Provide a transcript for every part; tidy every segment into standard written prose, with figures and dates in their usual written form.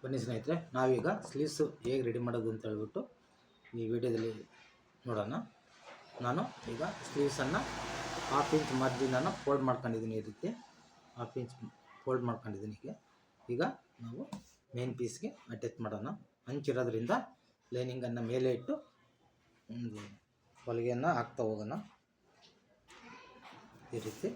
ಬನ್ನಿ ಸ್ನೇಹಿತರೆ, ನಾವೀಗ ಸ್ಲೀವ್ಸು ಹೇಗೆ ರೆಡಿ ಮಾಡೋದು ಅಂತ ಹೇಳ್ಬಿಟ್ಟು ಈ ವಿಡಿಯೋದಲ್ಲಿ ನೋಡೋಣ. ನಾನು ಈಗ ಸ್ಲೀವ್ಸನ್ನು 1/2 ಇಂಚ್ ಮಾರ್ಜಿನನ್ನು ಫೋಲ್ಡ್ ಮಾಡ್ಕೊಂಡಿದ್ದೀನಿ. ಈ ರೀತಿ 1/2 ಇಂಚ್ ಫೋಲ್ಡ್ ಮಾಡ್ಕೊಂಡಿದ್ದೀನಿ. ಈಗ ನಾವು ಮೇನ್ ಪೀಸ್ಗೆ ಅಟ್ಯಾಚ್ ಮಾಡೋಣ. ಹಂಚಿರೋದ್ರಿಂದ ಲೈನಿಂಗನ್ನು ಮೇಲೆ ಇಟ್ಟು ಒಂದು ಹೊಲಿಗೆಯನ್ನು ಹಾಕ್ತಾ ಹೋಗೋಣ. ಈ ರೀತಿ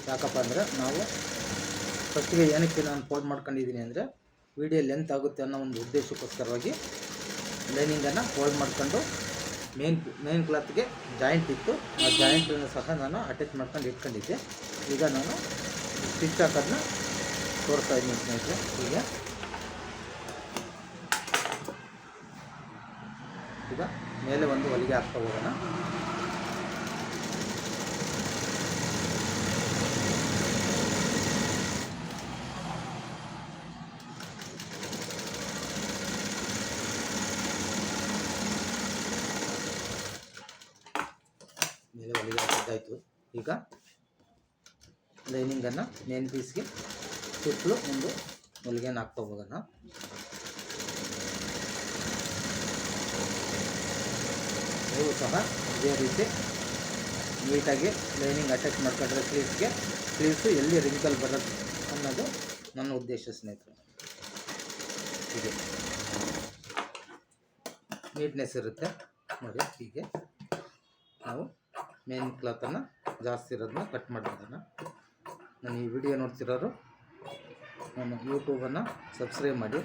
ಯಾಕಪ್ಪ ಅಂದರೆ ನಾವು ಫಸ್ಟಿಗೆ ಏನಕ್ಕೆ ನಾನು ಫೋಲ್ಡ್ ಮಾಡ್ಕೊಂಡಿದ್ದೀನಿ ಅಂದರೆ ವಿಡಿಯೋ ಲೆಂತ್ ಆಗುತ್ತೆ ಅನ್ನೋ ಒಂದು ಉದ್ದೇಶಕ್ಕೋಸ್ಕರವಾಗಿ ಲೈನಿಂಗನ್ನು ಫೋಲ್ಡ್ ಮಾಡ್ಕೊಂಡು ಮೇನ್ ಕ್ಲಾತ್ಗೆ ಜಾಯಿಂಟ್ ಇತ್ತು. ಆ ಜಾಯಿಂಟನ್ನು ಸಹ ನಾನು ಅಟ್ಯಾಚ್ ಮಾಡ್ಕೊಂಡು ಇಟ್ಕೊಂಡಿದ್ದೆ. ಈಗ ನಾನು ಸ್ಟಿಚ್ ಹಾಕೋದನ್ನ ತೋರಿಸ್ತಾ ಇದ್ದೀನಿ ಸ್ನೇಹಿತರೆ. ಈಗ ಮೇಲೆ ಒಂದು ಹೊಲಿಗೆ ಹಾಕ್ತಾ ಹೋಗೋಣ. ಮೇಲೆ ಹೊಲಿಗೆ ಹಾಕಿದ್ದಾಯಿತು. ಈಗ ಲೈನಿಂಗನ್ನು ಮೇನ್ ಪೀಸ್ಗೆ ಸುತ್ತಲೂ ಒಂದು ಹೊಲಿಗೆಯನ್ನು ಹಾಕ್ತಾ ಹೋಗೋಣ. ನೀವು ಸಹ ಇದೇ ರೀತಿ ನೀಟಾಗಿ ಲೈನಿಂಗ್ ಅಟ್ಯಾಚ್ ಮಾಡ್ಕೊಂಡ್ರೆ ಸ್ಲೀವ್ಸು ಎಲ್ಲಿ ರಿಂಕಲ್ ಬರೋದು ಅನ್ನೋದು ನನ್ನ ಉದ್ದೇಶ ಸ್ನೇಹಿತರೆ. ಹೀಗೆ ನೀಟ್ನೆಸ್ ಇರುತ್ತೆ ನೋಡಿ. ಹೀಗೆ ನಾವು ಮೇನ್ ಕ್ಲಾತನ್ನು ಜಾಸ್ತಿ ಇರೋದನ್ನ ಕಟ್ ಮಾಡಿರೋದನ್ನು. ನಾನು ಈ ವಿಡಿಯೋ ನೋಡ್ತಿರೋರು ನನ್ನ ಯೂಟ್ಯೂಬನ್ನು ಸಬ್ಸ್ಕ್ರೈಬ್ ಮಾಡಿ,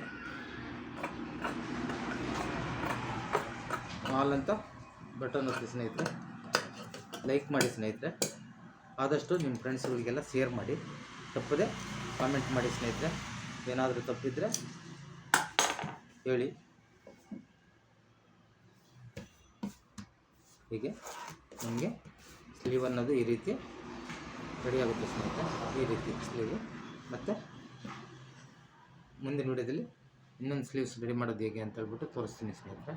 ಆಲ್ ಅಂತ ಬಟನ್ ಒತ್ತಿ ಸ್ನೇಹಿತರೆ. ಲೈಕ್ ಮಾಡಿ ಸ್ನೇಹಿತರೆ. ಆದಷ್ಟು ನಿಮ್ಮ ಫ್ರೆಂಡ್ಸ್ಗಳಿಗೆಲ್ಲ ಶೇರ್ ಮಾಡಿ. ತಪ್ಪದೆ ಕಾಮೆಂಟ್ ಮಾಡಿ ಸ್ನೇಹಿತರೆ. ಏನಾದರೂ ತಪ್ಪಿದರೆ ಹೇಳಿ. ಹೀಗೆ ನಮಗೆ ಸ್ಲೀವ್ ಅನ್ನೋದು ಈ ರೀತಿ ರೆಡಿ ಆಗುತ್ತೆ ಸ್ನೇಹಿತರೆ. ಈ ರೀತಿ ಸ್ಲೀವು. ಮತ್ತು ಮುಂದಿನ ವಿಡಿಯೋದಲ್ಲಿ ಇನ್ನೊಂದು ಸ್ಲೀವ್ಸ್ ರೆಡಿ ಮಾಡೋದು ಹೇಗೆ ಅಂತ ಹೇಳ್ಬಿಟ್ಟು ತೋರಿಸ್ತೀನಿ ಸ್ನೇಹಿತರೆ.